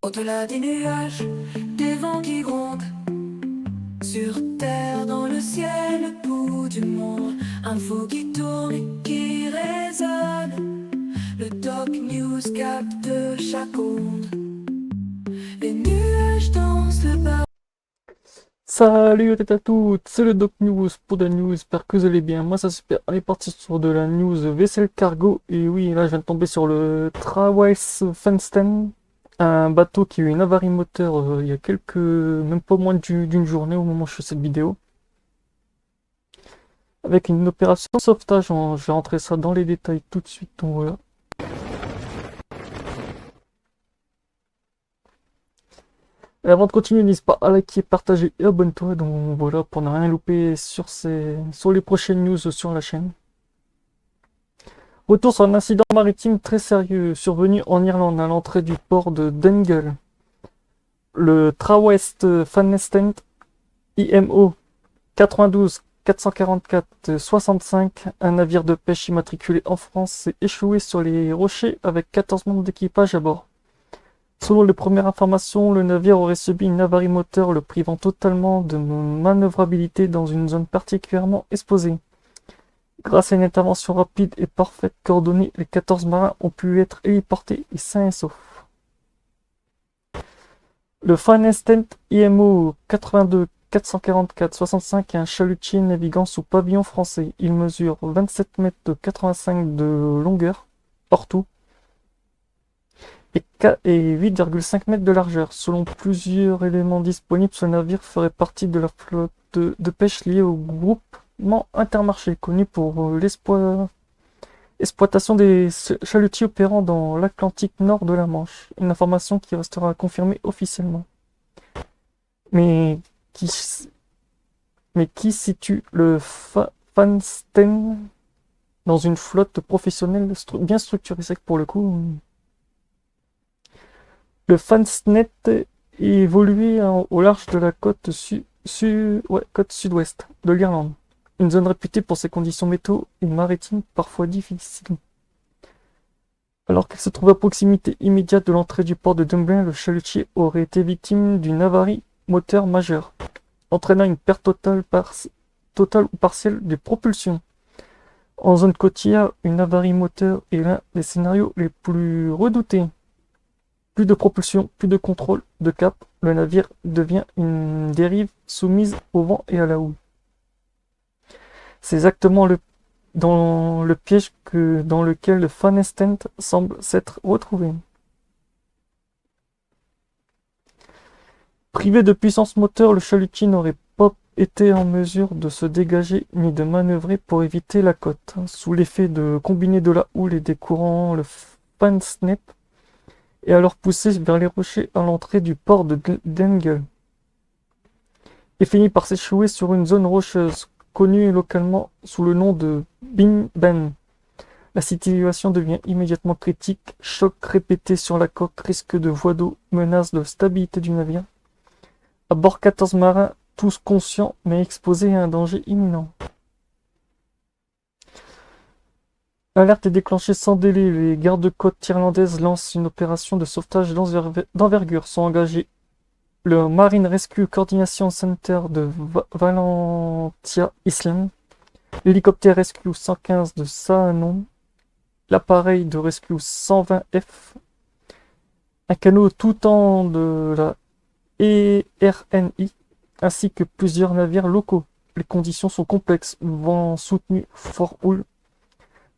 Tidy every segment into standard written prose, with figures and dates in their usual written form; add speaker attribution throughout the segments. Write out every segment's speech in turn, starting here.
Speaker 1: Au-delà des nuages, des vents qui grondent, sur terre, dans le ciel, le pouls du monde, info qui tourne et qui résonne. Le Doc News capte chaque onde. Les nuages dansent le bas.
Speaker 2: Salut à toutes, c'est le Doc News pour la news, j'espère que vous allez bien. Moi ça super, on est parti sur de la news vaisselle cargo. Et oui, là je viens de tomber sur le Trawels Fensten, un bateau qui a eu une avarie moteur il y a même pas moins d'une journée au moment où je fais cette vidéo. Avec une opération de sauvetage, je vais rentrer ça dans les détails tout de suite, donc voilà. Et avant de continuer, n'hésite pas à liker, partager et abonne-toi, donc voilà, pour ne rien louper sur les prochaines news sur la chaîne. Retour sur un incident maritime très sérieux survenu en Irlande à l'entrée du port de Dungle. Le Trawest Fannestent IMO 92 444 65, un navire de pêche immatriculé en France, s'est échoué sur les rochers avec 14 membres d'équipage à bord. Selon les premières informations, le navire aurait subi une avarie moteur le privant totalement de manœuvrabilité dans une zone particulièrement exposée. Grâce à une intervention rapide et parfaite coordonnée, les 14 marins ont pu être héliportés et sains et saufs. Le Fannestent IMO 82 444 65 est un chalutier naviguant sous pavillon français. Il mesure 27 mètres de 85 de longueur, hors tout, et 8,5 mètres de largeur. Selon plusieurs éléments disponibles, ce navire ferait partie de la flotte de pêche liée au groupement Intermarché, connu pour l'exploitation des chalutiers opérant dans l'Atlantique nord de la Manche. Une information qui restera confirmée officiellement. Mais qui, mais qui situe le Fansten dans une flotte professionnelle bien structurée? C'est que pour le coup, le Fansnet évoluait au large de la côte sud-ouest de l'Irlande, une zone réputée pour ses conditions météo et maritimes parfois difficiles. Alors qu'il se trouve à proximité immédiate de l'entrée du port de Dublin, le chalutier aurait été victime d'une avarie moteur majeure, entraînant une perte totale ou partielle de propulsion. En zone côtière, une avarie moteur est l'un des scénarios les plus redoutés. Plus de propulsion, plus de contrôle de cap, le navire devient une dérive soumise au vent et à la houle. C'est exactement dans le piège dans lequel le Fannestent semble s'être retrouvé. Privé de puissance moteur, le chalutier n'aurait pas été en mesure de se dégager ni de manœuvrer pour éviter la côte. Sous l'effet combiné de la houle et des courants, le Fannestent est alors poussé vers les rochers à l'entrée du port de Dingle et finit par s'échouer sur une zone rocheuse connue localement sous le nom de Bin Ben. La situation devient immédiatement critique, choc répété sur la coque, risque de voie d'eau, menace de stabilité du navire. À bord 14 marins, tous conscients mais exposés à un danger imminent. L'alerte est déclenchée sans délai, les gardes-côtes irlandaises lancent une opération de sauvetage d'envergure. Sont engagés le Marine Rescue Coordination Center de Valentia Island, l'hélicoptère Rescue 115 de Saanon, l'appareil de Rescue 120F, un canot tout-temps de la ERNI, ainsi que plusieurs navires locaux. Les conditions sont complexes, vent soutenu, fort houle,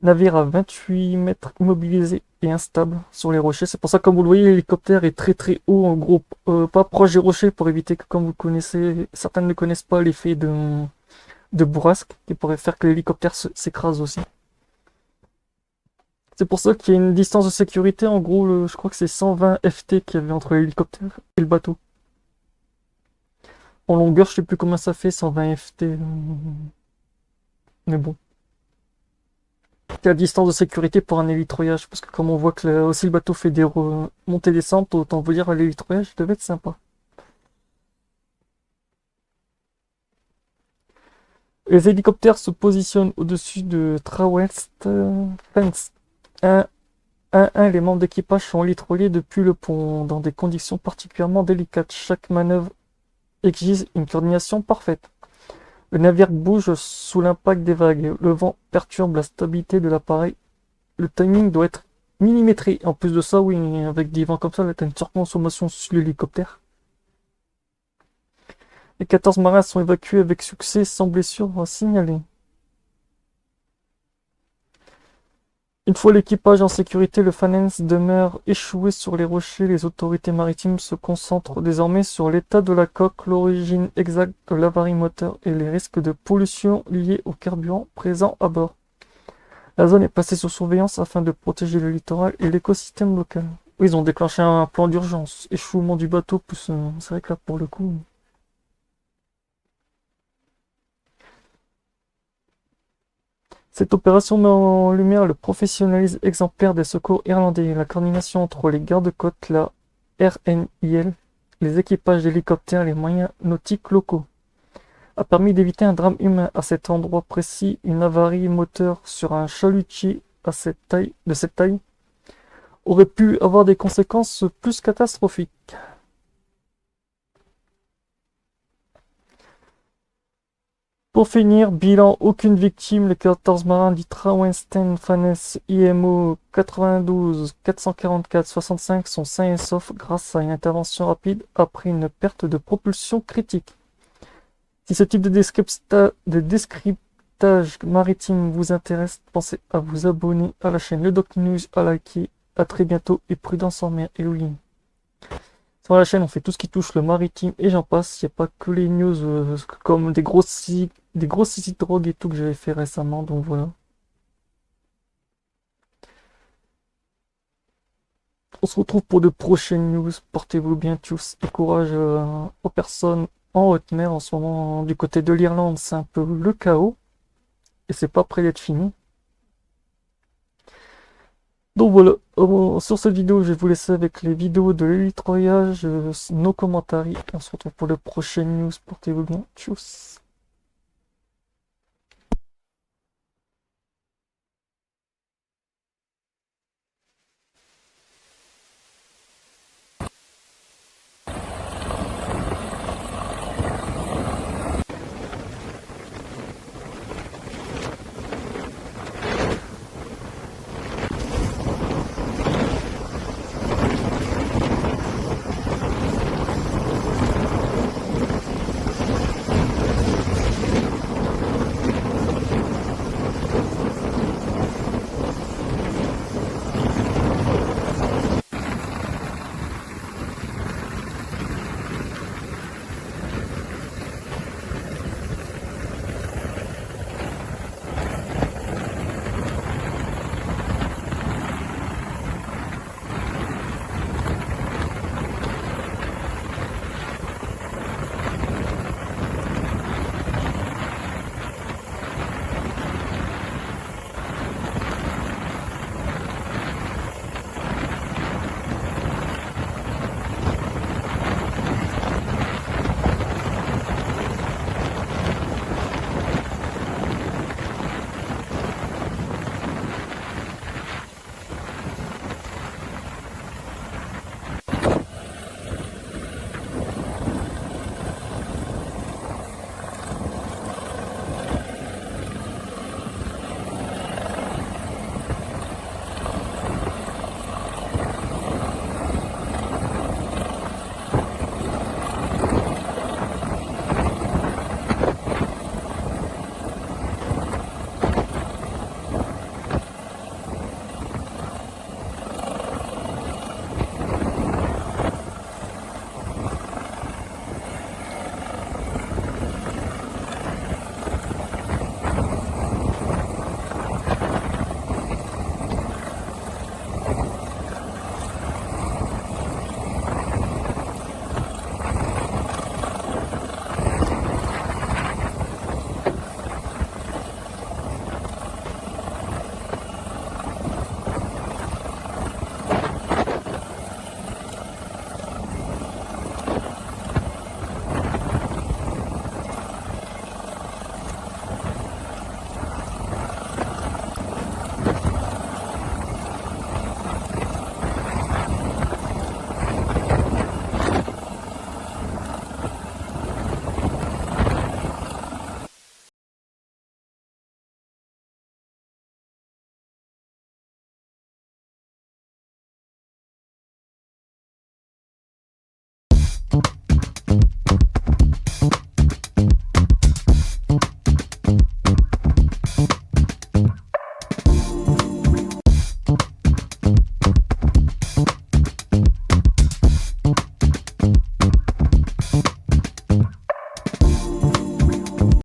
Speaker 2: navire à 28 mètres immobilisé et instable sur les rochers. C'est pour ça que, comme vous le voyez, l'hélicoptère est très très haut, en gros, pas proche des rochers, pour éviter que, comme vous connaissez, certains ne connaissent pas l'effet de bourrasque qui pourrait faire que l'hélicoptère s'écrase aussi. C'est pour ça qu'il y a une distance de sécurité, en gros, je crois que c'est 120 FT qu'il y avait entre l'hélicoptère et le bateau. En longueur, je sais plus combien ça fait, 120 FT. Mais bon. La distance de sécurité pour un hélitreuillage, parce que comme on voit que aussi le bateau fait des montées-descentes, autant vous dire l'hélitreuillage devait être sympa. Les hélicoptères se positionnent au-dessus de Trawest Fence, un 1-1, les membres d'équipage sont litroliés depuis le pont, dans des conditions particulièrement délicates. Chaque manœuvre exige une coordination parfaite. Le navire bouge sous l'impact des vagues. Le vent perturbe la stabilité de l'appareil. Le timing doit être millimétré. En plus de ça, oui, avec des vents comme ça, là, t'as une surconsommation sur l'hélicoptère. Les 14 marins sont évacués avec succès, sans blessure signalée. Une fois l'équipage en sécurité, le Fanens demeure échoué sur les rochers. Les autorités maritimes se concentrent désormais sur l'état de la coque, l'origine exacte de l'avarie moteur et les risques de pollution liés au carburant présent à bord. La zone est placée sous surveillance afin de protéger le littoral et l'écosystème local. Ils ont déclenché un plan d'urgence. Échouement du bateau, plus c'est vrai que là, pour le coup... Cette opération met en lumière le professionnalisme exemplaire des secours irlandais. La coordination entre les gardes-côtes, la RNIL, les équipages d'hélicoptères et les moyens nautiques locaux a permis d'éviter un drame humain. À cet endroit précis, une avarie moteur sur un chalutier de cette taille aurait pu avoir des conséquences plus catastrophiques. Pour finir, bilan, aucune victime. Les 14 marins du Trawensten Fannes IMO 92 444 65 sont sains et saufs grâce à une intervention rapide après une perte de propulsion critique. Si ce type de décryptage maritime vous intéresse, pensez à vous abonner à la chaîne Le Doc News, à liker. À très bientôt et prudence en mer. Et oui. Sur la chaîne, on fait tout ce qui touche le maritime et j'en passe. Il n'y a pas que les news comme des grosses sites de drogue et tout que j'avais fait récemment. Donc voilà. On se retrouve pour de prochaines news. Portez-vous bien tous et courage aux personnes en haute mer. En ce moment, du côté de l'Irlande, c'est un peu le chaos. Et c'est pas près d'être fini. Donc voilà, sur cette vidéo, je vais vous laisser avec les vidéos de l'Elite Royage, nos commentaires. On se retrouve pour le prochain news. Portez-vous bien. Tchuss.